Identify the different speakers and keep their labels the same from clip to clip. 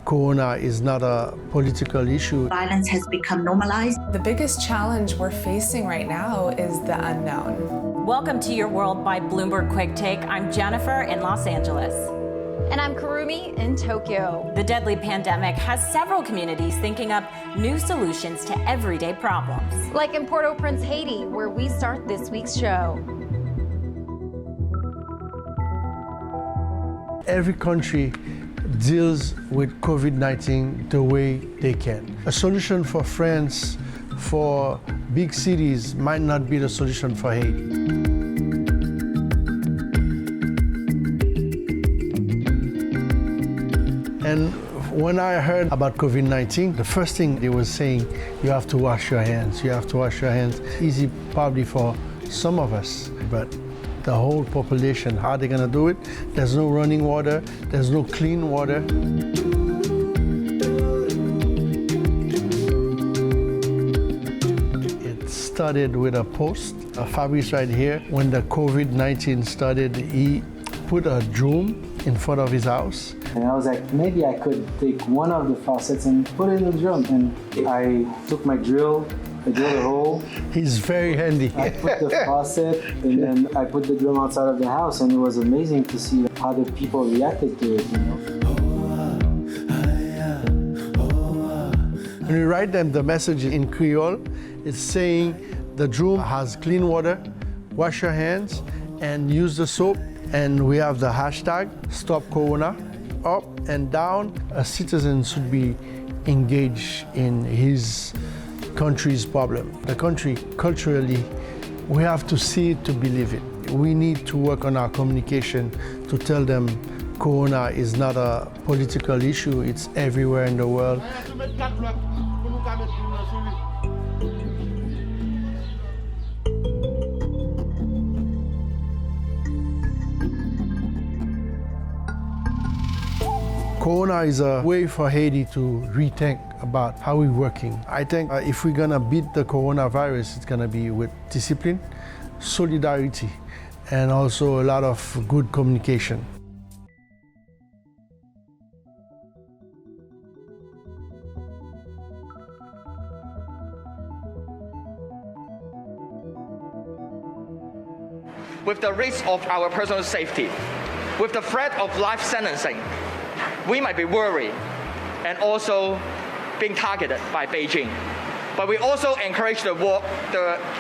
Speaker 1: Corona is not a political issue.
Speaker 2: Violence has become normalized.
Speaker 3: The biggest challenge we're facing right now is the unknown.
Speaker 4: Welcome to Your World by Bloomberg Quick Take. I'm Jennifer in Los Angeles.
Speaker 5: And I'm Kurumi in Tokyo.
Speaker 4: The deadly pandemic has several communities thinking up new solutions to everyday problems.
Speaker 5: Like in Port-au-Prince, Haiti, where we start this week's show.
Speaker 1: Every country deals with COVID-19 the way they can. A solution for France, for big cities, might not be the solution for Haiti. And when I heard about COVID-19, the first thing they were saying, you have to wash your hands, you have to wash your hands. Easy probably for some of us, but the whole population, how are they gonna do it? There's no running water, there's no clean water. It started with a post. Fabrice right here, when the COVID-19 started, he put a drum in front of his house.
Speaker 6: And I was like, maybe I could take one of the faucets and put it in the drum. And I took my drill, I drilled a hole.
Speaker 1: He's very handy.
Speaker 6: I put the faucet and then I put the drum outside of the house, and it was amazing to see how the people reacted to it, you know.
Speaker 1: When you write them the message in Creole, it's saying the drum has clean water, wash your hands, and use the soap. And we have the hashtag Stop Corona, up and down. A citizen should be engaged in his country's problem. The country, culturally, we have to see it to believe it. We need to work on our communication to tell them Corona is not a political issue, it's everywhere in the world. Corona is a way for Haiti to rethink about how we're working. I think if we're gonna beat the coronavirus, it's gonna be with discipline, solidarity, and also a lot of good communication.
Speaker 7: With the risk of our personal safety, with the threat of life sentencing, we might be worried and also being targeted by Beijing. But we also encourage the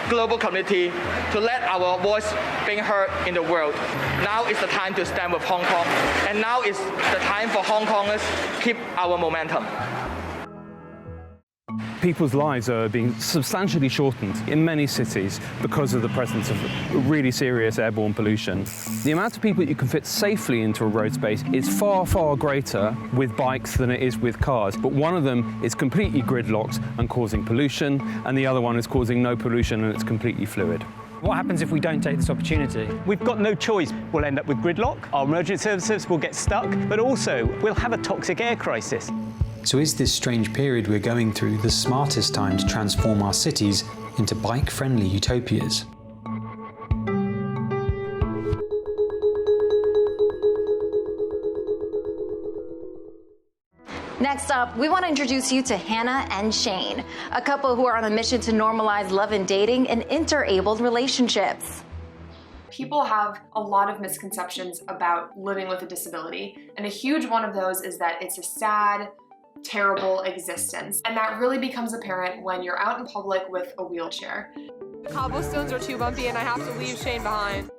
Speaker 7: global community to let our voice being heard in the world. Now is the time to stand with Hong Kong, and now is the time for Hong Kongers to keep our momentum.
Speaker 8: People's lives are being substantially shortened in many cities because of the presence of really serious airborne pollution. The amount of people you can fit safely into a road space is far, far greater with bikes than it is with cars. But one of them is completely gridlocked and causing pollution, and the other one is causing no pollution and it's completely fluid.
Speaker 9: What happens if we don't take this opportunity? We've got no choice. We'll end up with gridlock, our emergency services will get stuck, but also we'll have a toxic air crisis.
Speaker 10: So is this strange period we're going through the smartest time to transform our cities into bike-friendly utopias?
Speaker 5: Next up, we want to introduce you to Hannah and Shane, a couple who are on a mission to normalize love and dating in interabled relationships.
Speaker 11: People have a lot of misconceptions about living with a disability, and a huge one of those is that it's a sad, terrible existence. And that really becomes apparent when you're out in public with a wheelchair.
Speaker 12: The cobblestones are too bumpy and I have to leave Shane behind.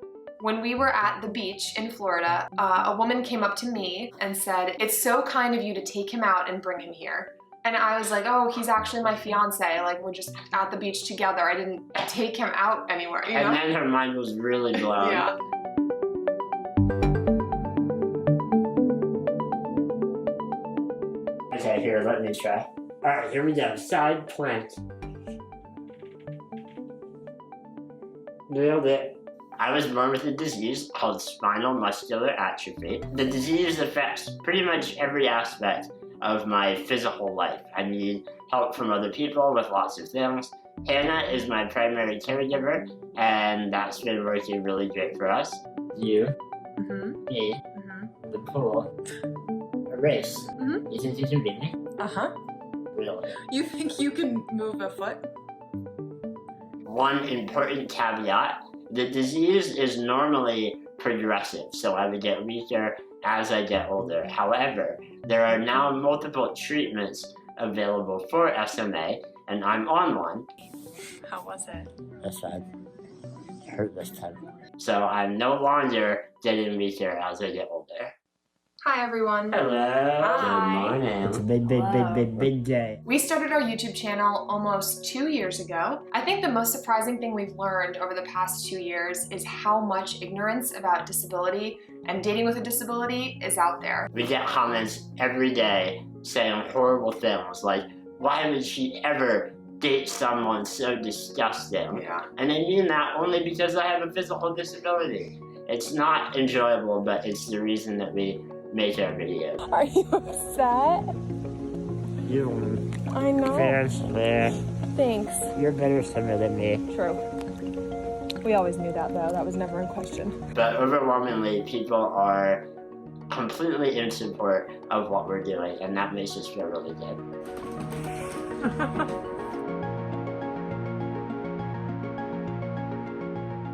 Speaker 11: When we were at the beach in Florida, a woman came up to me and said, "It's so kind of you to take him out and bring him here." And I was like, "Oh, he's actually my fiance. Like, we're just at the beach together. I didn't take him out anywhere, you know?"
Speaker 13: And then her mind was really blown.
Speaker 11: Yeah.
Speaker 13: Okay, here, let me try. All right, here we go. Side plank. Nailed it. I was born with a disease called spinal muscular atrophy. The disease affects pretty much every aspect of my physical life. I need help from other people with lots of things. Hannah is my primary caregiver, and that's been working really great for us. You, me, the pool. a race.
Speaker 12: Mhm.
Speaker 13: You think you can beat me?
Speaker 12: Uh-huh.
Speaker 13: Really?
Speaker 12: You think you can move a foot?
Speaker 13: One important caveat, the disease is normally progressive, so I would get weaker as I get older. However, there are now multiple treatments available for SMA, and I'm on one.
Speaker 12: How was it?
Speaker 13: That's bad. It hurt this time. So I'm no longer getting weaker as I get older.
Speaker 11: Hi everyone.
Speaker 13: Hello.
Speaker 11: Hi.
Speaker 13: Good morning. It's a big day.
Speaker 11: We started our YouTube channel almost 2 years ago. I think the most surprising thing we've learned over the past 2 years is how much ignorance about disability and dating with a disability is out there.
Speaker 13: We get comments every day saying horrible things like, why would she ever date someone so disgusting?
Speaker 11: Yeah.
Speaker 13: And I mean that only because I have a physical disability. It's not enjoyable, but it's the reason that we make our videos.
Speaker 12: Are you upset?
Speaker 13: You
Speaker 12: I know.
Speaker 13: fair swimmer.
Speaker 12: Thanks.
Speaker 13: You're a better swimmer than me.
Speaker 12: True. We always knew that though. That was never in question.
Speaker 13: But overwhelmingly, people are completely in support of what we're doing, and that makes us feel really good.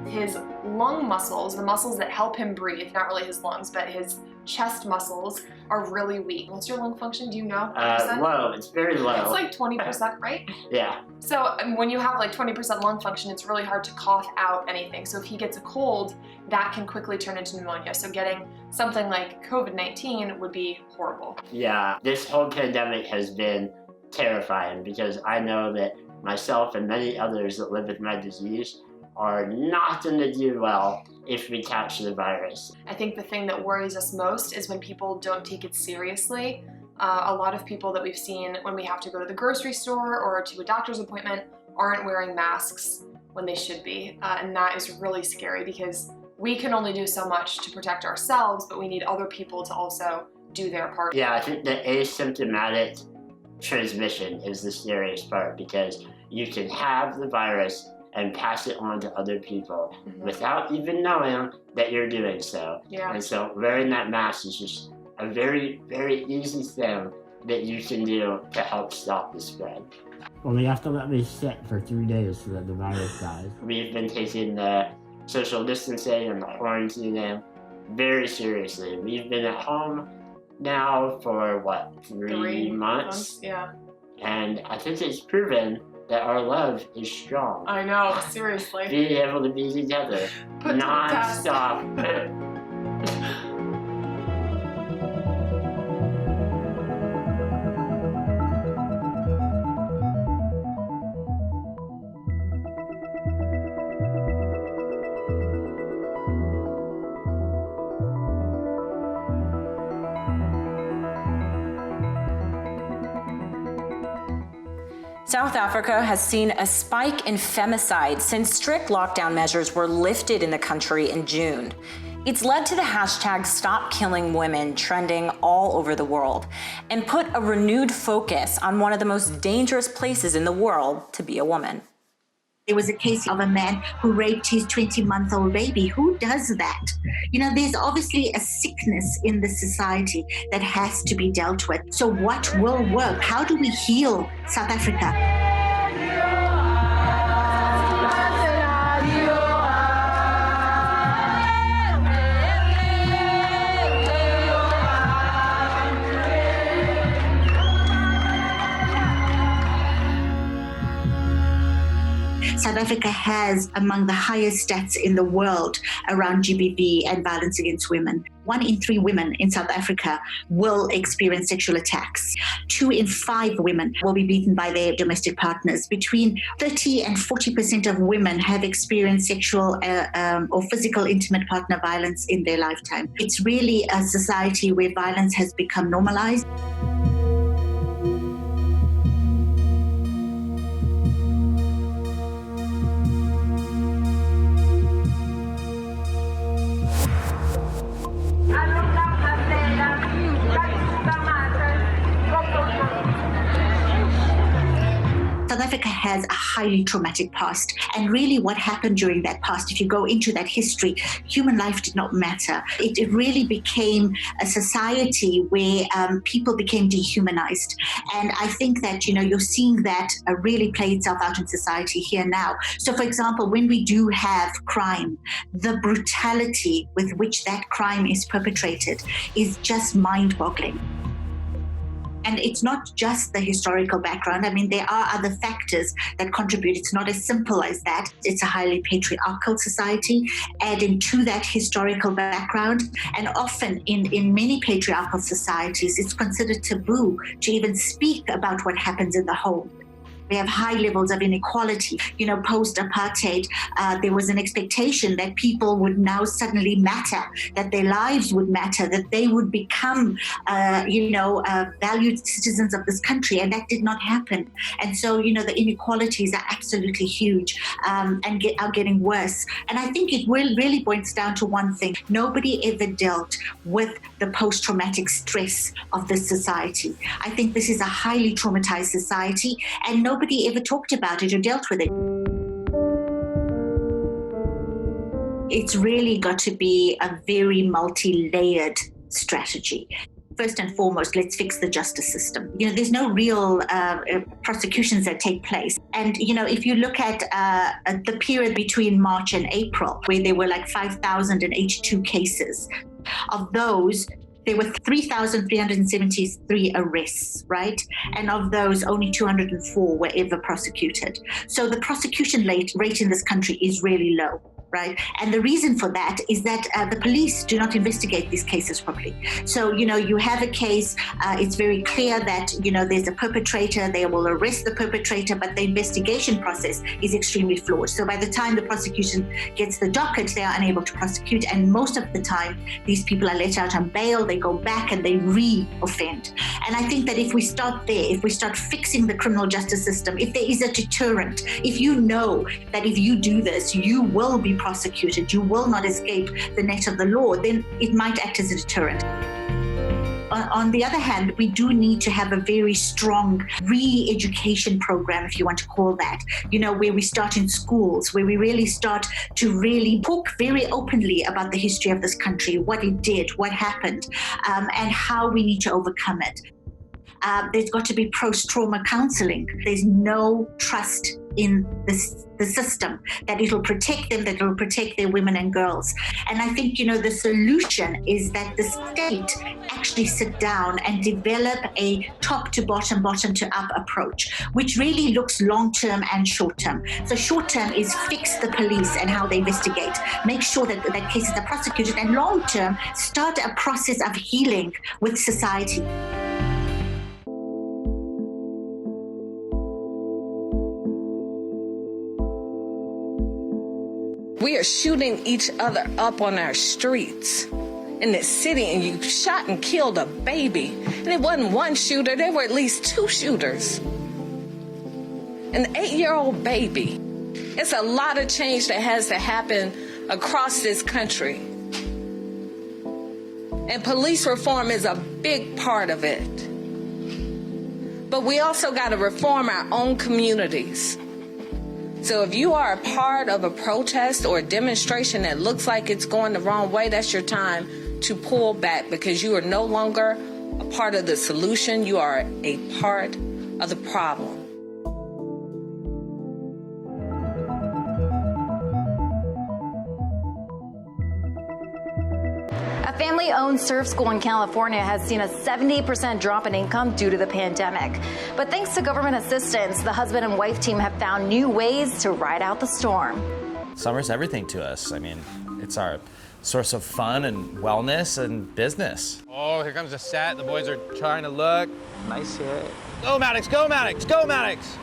Speaker 11: His lung muscles, the muscles that help him breathe, not really his lungs, but his chest muscles are really weak. What's your lung function? Do you know?
Speaker 13: Low. It's very low.
Speaker 11: It's like 20%, right?
Speaker 13: Yeah.
Speaker 11: So when you have like 20% lung function, it's really hard to cough out anything. So if he gets a cold, that can quickly turn into pneumonia. So getting something like COVID-19 would be horrible.
Speaker 13: Yeah, this whole pandemic has been terrifying because I know that myself and many others that live with my disease are not going to do well if we catch the virus.
Speaker 11: I think the thing that worries us most is when people don't take it seriously. A lot of people that we've seen when we have to go to the grocery store or to a doctor's appointment aren't wearing masks when they should be. And that is really scary because we can only do so much to protect ourselves, but we need other people to also do their part.
Speaker 13: Yeah, I think the asymptomatic transmission is the scariest part because you can have the virus and pass it on to other people without even knowing that you're doing so.
Speaker 11: Yeah.
Speaker 13: And so wearing that mask is just a very, very easy thing that you can do to help stop the spread.
Speaker 14: Well, you have to let me sit for 3 days so that the virus dies.
Speaker 13: We've been taking the social distancing and the quarantining very seriously. We've been at home now for, what, 3 months?
Speaker 11: Yeah.
Speaker 13: And I think it's proven that our love is strong.
Speaker 11: I know, seriously.
Speaker 13: Being able to be together non-stop.
Speaker 4: South Africa has seen a spike in femicide since strict lockdown measures were lifted in the country in June. It's led to the hashtag Stop Killing Women trending all over the world and put a renewed focus on one of the most dangerous places in the world to be a woman.
Speaker 2: There was a case of a man who raped his 20-month-old baby. Who does that? You know, there's obviously a sickness in the society that has to be dealt with. So what will work? How do we heal South Africa? South Africa has among the highest stats in the world around GBV and violence against women. 1 in 3 women in South Africa will experience sexual attacks. 2 in 5 women will be beaten by their domestic partners. Between 30 and 40% of women have experienced sexual or physical intimate partner violence in their lifetime. It's really a society where violence has become normalized. South Africa has a highly traumatic past. And really what happened during that past, if you go into that history, human life did not matter. It really became a society where people became dehumanized. And I think that, you're seeing that really play itself out in society here now. So, for example, when we do have crime, the brutality with which that crime is perpetrated is just mind-boggling. And it's not just the historical background. I mean, there are other factors that contribute. It's not as simple as that. It's a highly patriarchal society. Adding to that historical background, and often in many patriarchal societies, it's considered taboo to even speak about what happens in the home. We have high levels of inequality. Post-apartheid, there was an expectation that people would now suddenly matter, that their lives would matter, that they would become, valued citizens of this country, and that did not happen. And so, the inequalities are absolutely huge and are getting worse. And I think it really boils down to one thing. Nobody ever dealt with the post-traumatic stress of this society. I think this is a highly traumatized society, and nobody ever talked about it or dealt with it. It's really got to be a very multi-layered strategy. First and foremost, let's fix the justice system. There's no real prosecutions that take place. And, if you look at the period between March and April, where there were like 5,082 cases, of those, there were 3,373 arrests, right? And of those, only 204 were ever prosecuted. So the prosecution rate in this country is really low, right? And the reason for that is that the police do not investigate these cases properly. So, you have a case, it's very clear that, there's a perpetrator, they will arrest the perpetrator, but the investigation process is extremely flawed. So by the time the prosecution gets the docket, they are unable to prosecute. And most of the time, these people are let out on bail, they go back and they re-offend. And I think that if we start there, if we start fixing the criminal justice system, if there is a deterrent, if you know that if you do this, you will be prosecuted, you will not escape the net of the law, then it might act as a deterrent. On the other hand, we do need to have a very strong re-education program, if you want to call that, where we start in schools, where we really start to really talk very openly about the history of this country, what it did, what happened, and how we need to overcome it. There's got to be post-trauma counseling. There's no trust in the system, that it'll protect them, that it'll protect their women and girls. And I think, the solution is that the state actually sit down and develop a top to bottom, bottom to up approach, which really looks long-term and short-term. So short-term is fix the police and how they investigate, make sure that cases are prosecuted, and long-term, start a process of healing with society.
Speaker 15: We are shooting each other up on our streets in this city, and you shot and killed a baby. And it wasn't one shooter, there were at least two shooters. An 8-year-old baby. It's a lot of change that has to happen across this country. And police reform is a big part of it. But we also got to reform our own communities. So if you are a part of a protest or a demonstration that looks like it's going the wrong way, that's your time to pull back, because you are no longer a part of the solution. You are a part of the problem.
Speaker 5: A family-owned surf school in California has seen a 70% drop in income due to the pandemic. But thanks to government assistance, the husband and wife team have found new ways to ride out the storm.
Speaker 16: Summer's everything to us. I mean, it's our source of fun and wellness and business.
Speaker 17: Oh, here comes the set. The boys are trying to look.
Speaker 16: Nice hit.
Speaker 17: Go Maddox, go Maddox, go Maddox!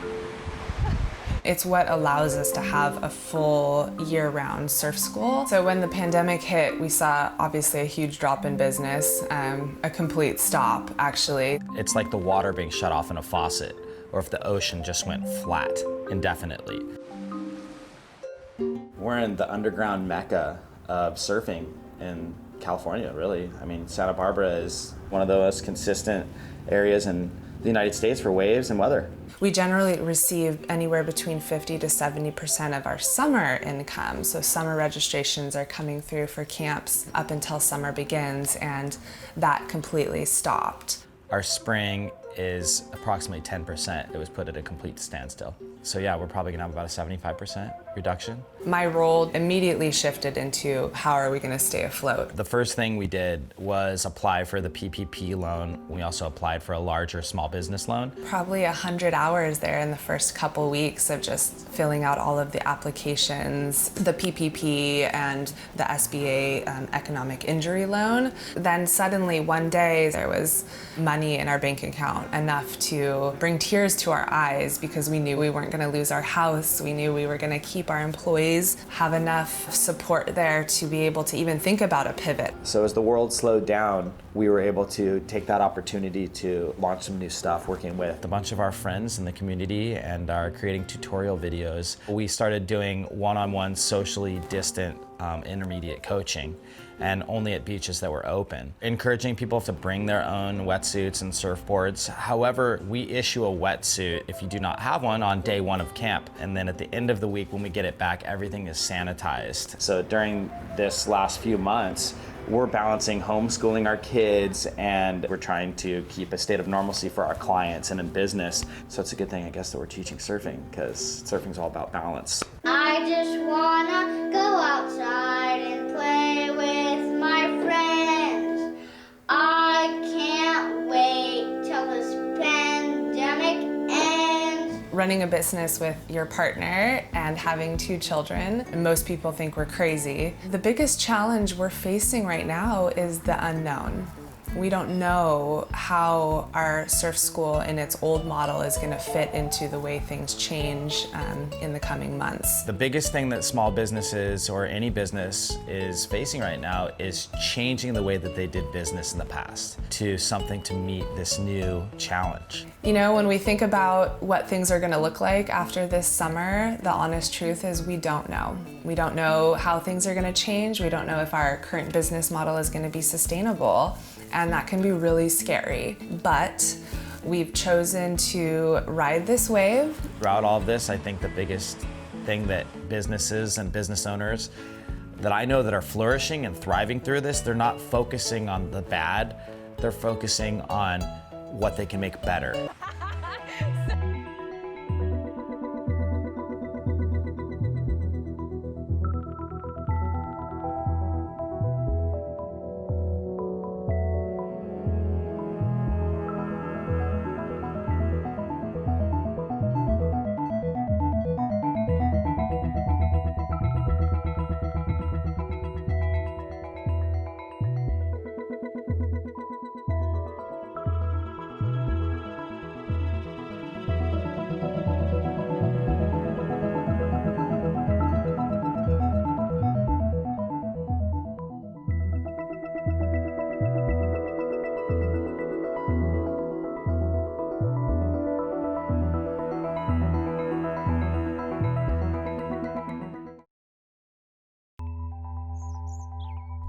Speaker 3: It's what allows us to have a full year-round surf school. So when the pandemic hit, we saw obviously a huge drop in business, a complete stop, actually.
Speaker 16: It's like the water being shut off in a faucet, or if the ocean just went flat indefinitely. We're in the underground mecca of surfing in California, really. I mean, Santa Barbara is one of the most consistent areas, and the United States for waves and weather.
Speaker 3: We generally receive anywhere between 50 to 70% of our summer income. So summer registrations are coming through for camps up until summer begins, and that completely stopped.
Speaker 16: Our spring is approximately 10%. It was put at a complete standstill. So yeah, we're probably gonna have about a 75% reduction.
Speaker 3: My role immediately shifted into how are we gonna stay afloat?
Speaker 16: The first thing we did was apply for the PPP loan. We also applied for a larger small business loan.
Speaker 3: Probably 100 hours there in the first couple weeks of just filling out all of the applications, the PPP and the SBA economic injury loan. Then suddenly one day there was money in our bank account, enough to bring tears to our eyes because we knew we weren't going to lose our house. We knew we were going to keep our employees, have enough support there to be able to even think about a pivot.
Speaker 16: So as the world slowed down, we were able to take that opportunity to launch some new stuff, working with a bunch of our friends in the community and are creating tutorial videos. We started doing one-on-one socially distant intermediate coaching, and only at beaches that were open, encouraging people to bring their own wetsuits and surfboards. However, we issue a wetsuit if you do not have one on day one of camp, and then at the end of the week when we get it back, everything is sanitized. So during this last few months, we're balancing homeschooling our kids, and we're trying to keep a state of normalcy for our clients and in business. So it's a good thing, I guess, that we're teaching surfing, because surfing's all about balance.
Speaker 18: I just wanna go outside and play with my friends. I can't wait till this pandemic ends.
Speaker 3: Running a business with your partner and having 2 children, most people think we're crazy. The biggest challenge we're facing right now is the unknown. We don't know how our surf school in its old model is going to fit into the way things change in the coming months.
Speaker 16: The biggest thing that small businesses or any business is facing right now is changing the way that they did business in the past to something to meet this new challenge.
Speaker 3: You know, when we think about what things are going to look like after this summer, the honest truth is we don't know. We don't know how things are going to change. We don't know if our current business model is going to be sustainable. And that can be really scary, but we've chosen to ride this wave.
Speaker 16: Throughout all of this, I think the biggest thing that businesses and business owners that I know that are flourishing and thriving through this, they're not focusing on the bad, they're focusing on what they can make better.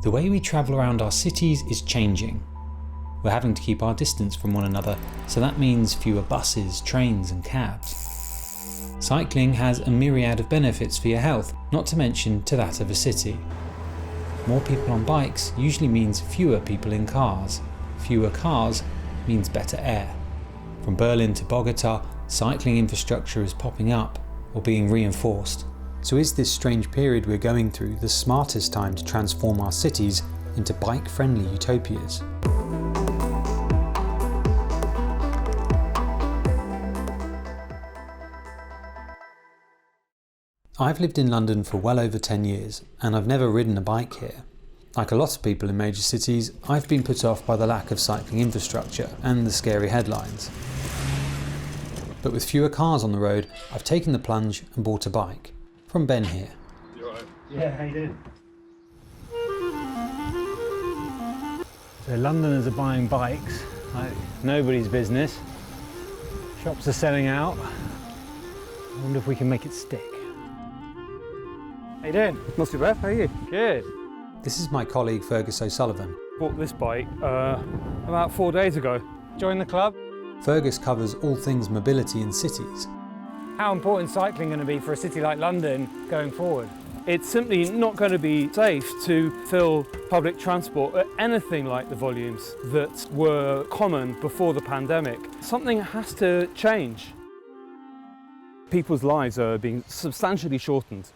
Speaker 10: The way we travel around our cities is changing. We're having to keep our distance from one another, so that means fewer buses, trains and cabs. Cycling has a myriad of benefits for your health, not to mention to that of a city. More people on bikes usually means fewer people in cars. Fewer cars means better air. From Berlin to Bogota, cycling infrastructure is popping up or being reinforced. So is this strange period we're going through the smartest time to transform our cities into bike-friendly utopias? I've lived in London for well over 10 years, and I've never ridden a bike here. Like a lot of people in major cities, I've been put off by the lack of cycling infrastructure and the scary headlines. But with fewer cars on the road, I've taken the plunge and bought a bike. From Ben here.
Speaker 19: You alright? Yeah, how you doing?
Speaker 9: So Londoners are buying bikes, like nobody's business. Shops are selling out. I wonder if we can make it stick. How you doing?
Speaker 19: Not too bad, how are you?
Speaker 9: Good.
Speaker 10: This is my colleague Fergus O'Sullivan.
Speaker 9: Bought this bike about 4 days ago. Joined the club.
Speaker 10: Fergus covers all things mobility in cities.
Speaker 9: How important is cycling going to be for a city like London going forward?
Speaker 8: It's simply not going to be safe to fill public transport at anything like the volumes that were common before the pandemic. Something has to change. People's lives are being substantially shortened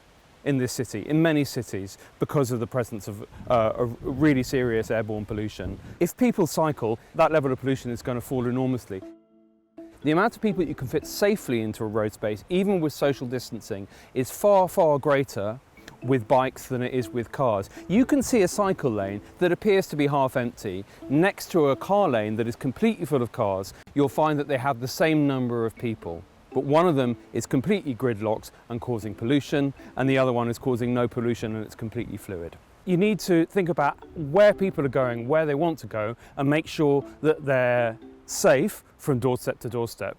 Speaker 8: in this city, in many cities, because of the presence of a really serious airborne pollution. If people cycle, that level of pollution is going to fall enormously. The amount of people that you can fit safely into a road space, even with social distancing, is far, far greater with bikes than it is with cars. You can see a cycle lane that appears to be half empty next to a car lane that is completely full of cars. You'll find that they have the same number of people, but one of them is completely gridlocked and causing pollution, and the other one is causing no pollution and it's completely fluid. You need to think about where people are going, where they want to go, and make sure that they're safe from doorstep to doorstep.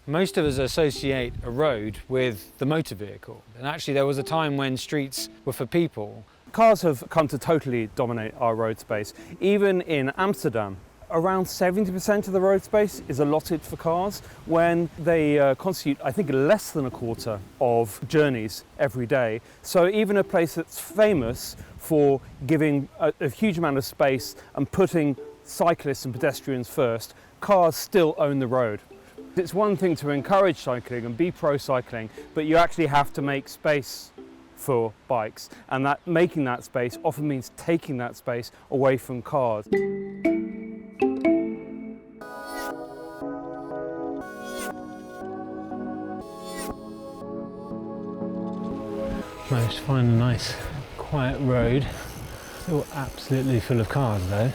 Speaker 9: Most of us associate a road with the motor vehicle, and actually there was a time when streets were for people.
Speaker 8: Cars have come to totally dominate our road space. Even in Amsterdam, around 70% of the road space is allotted for cars, when they constitute, I think, less than a quarter of journeys every day. So even a place that's famous for giving a huge amount of space and putting cyclists and pedestrians first, cars still own the road. It's one thing to encourage cycling and be pro-cycling, but you actually have to make space for bikes, and that making that space often means taking that space away from cars.
Speaker 9: Managed to find a nice quiet road. Still absolutely full of cars though.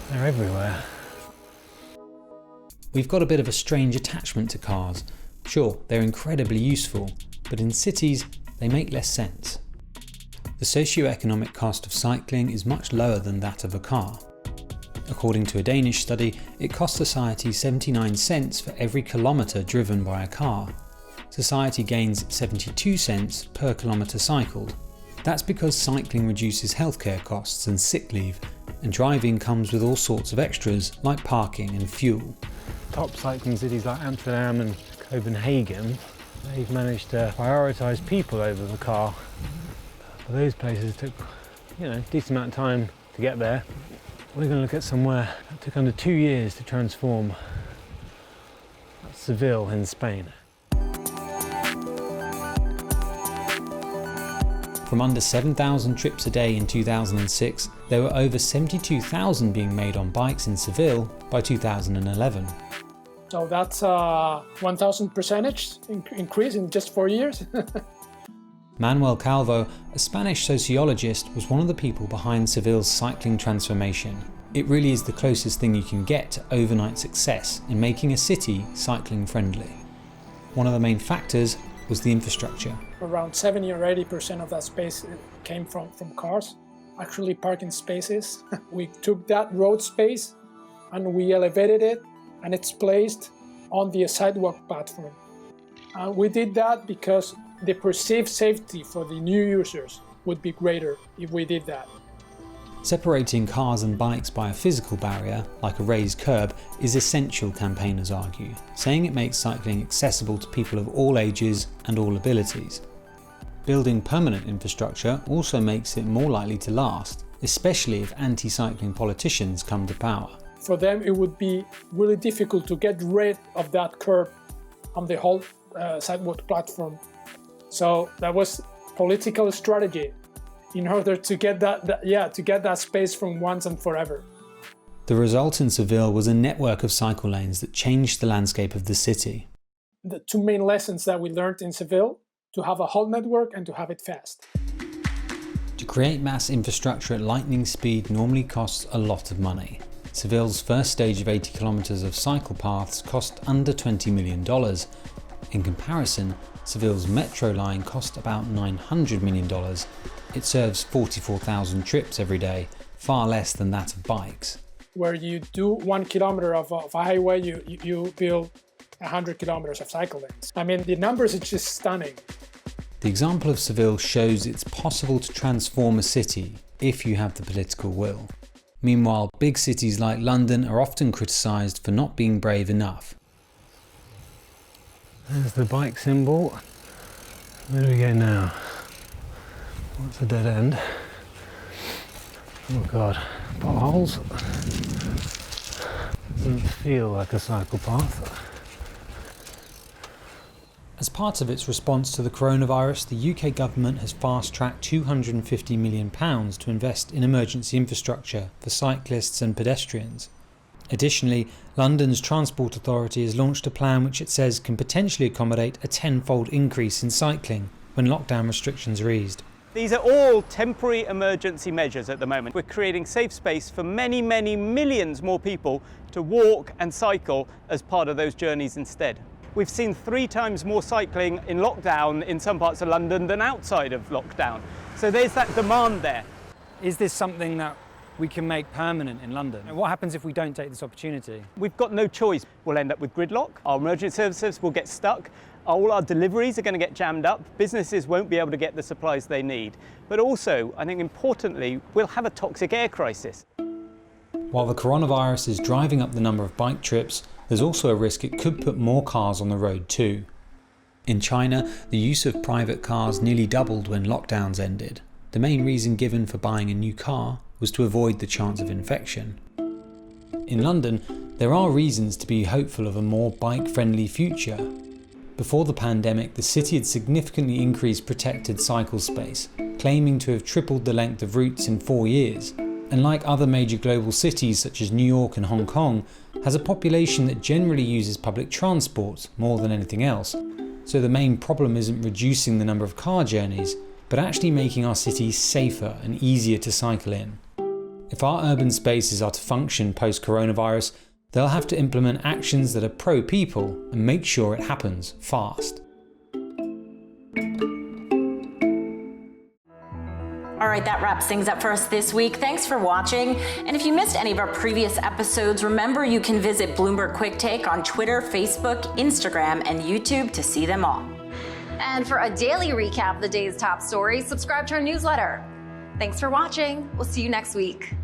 Speaker 9: They're everywhere.
Speaker 10: We've got a bit of a strange attachment to cars. Sure, they're incredibly useful, but in cities they make less sense. The socio-economic cost of cycling is much lower than that of a car. According to a Danish study, it costs society 79 cents for every kilometre driven by a car. Society gains 72 cents per kilometre cycled. That's because cycling reduces healthcare costs and sick leave, and driving comes with all sorts of extras like parking and fuel.
Speaker 9: Top cycling cities like Amsterdam and Copenhagen, they've managed to prioritise people over the car. But those places took, a decent amount of time to get there. We're going to look at somewhere that took under 2 years to transform. That's Seville in Spain.
Speaker 10: From under 7,000 trips a day in 2006, there were over 72,000 being made on bikes in Seville by 2011.
Speaker 20: So that's a 1,000% increase in just 4 years.
Speaker 10: Manuel Calvo, a Spanish sociologist, was one of the people behind Seville's cycling transformation. It really is the closest thing you can get to overnight success in making a city cycling friendly. One of the main factors was the infrastructure.
Speaker 20: Around 70 or 80% of that space came from cars, actually parking spaces. We took that road space and we elevated it, and it's placed on the sidewalk platform. We did that because the perceived safety for the new users would be greater if we did that.
Speaker 10: Separating cars and bikes by a physical barrier, like a raised curb, is essential, campaigners argue, saying it makes cycling accessible to people of all ages and all abilities. Building permanent infrastructure also makes it more likely to last, especially if anti-cycling politicians come to power.
Speaker 20: For them, it would be really difficult to get rid of that curb on the whole sidewalk platform. So that was political strategy in order to get that space from once and forever.
Speaker 10: The result in Seville was a network of cycle lanes that changed the landscape of the city.
Speaker 20: The two main lessons that we learned in Seville: to have a whole network and to have it fast.
Speaker 10: To create mass infrastructure at lightning speed normally costs a lot of money. Seville's first stage of 80 kilometres of cycle paths cost under $20 million. In comparison, Seville's metro line cost about $900 million. It serves 44,000 trips every day, far less than that of bikes.
Speaker 20: Where you do 1 kilometre of a highway, you build 100 kilometres of cycle lanes. I mean, the numbers are just stunning.
Speaker 10: The example of Seville shows it's possible to transform a city if you have the political will. Meanwhile, big cities like London are often criticised for not being brave enough.
Speaker 9: There's the bike symbol. Where do we go now? What's the dead end? Oh god, potholes. Doesn't feel like a cycle path.
Speaker 10: As part of its response to the coronavirus, the UK government has fast-tracked £250 million to invest in emergency infrastructure for cyclists and pedestrians. Additionally, London's Transport Authority has launched a plan which it says can potentially accommodate a 10-fold increase in cycling when lockdown restrictions are eased.
Speaker 21: These are all temporary emergency measures at the moment. We're creating safe space for many, many millions more people to walk and cycle as part of those journeys instead. We've seen 3 times more cycling in lockdown in some parts of London than outside of lockdown. So there's that demand there.
Speaker 9: Is this something that we can make permanent in London? And what happens if we don't take this opportunity?
Speaker 21: We've got no choice. We'll end up with gridlock. Our emergency services will get stuck. All our deliveries are going to get jammed up. Businesses won't be able to get the supplies they need. But also, I think importantly, we'll have a toxic air crisis.
Speaker 10: While the coronavirus is driving up the number of bike trips, there's also a risk it could put more cars on the road too. In China, the use of private cars nearly doubled when lockdowns ended. The main reason given for buying a new car was to avoid the chance of infection. In London, there are reasons to be hopeful of a more bike-friendly future. Before the pandemic, the city had significantly increased protected cycle space, claiming to have tripled the length of routes in 4 years. And like other major global cities such as New York and Hong Kong, has a population that generally uses public transport more than anything else. So the main problem isn't reducing the number of car journeys, but actually making our cities safer and easier to cycle in. If our urban spaces are to function post-coronavirus, they'll have to implement actions that are pro-people and make sure it happens fast.
Speaker 4: All right, that wraps things up for us this week. Thanks for watching. And if you missed any of our previous episodes, remember you can visit Bloomberg Quick Take on Twitter, Facebook, Instagram, and YouTube to see them all.
Speaker 5: And for a daily recap of the day's top stories, subscribe to our newsletter. Thanks for watching. We'll see you next week.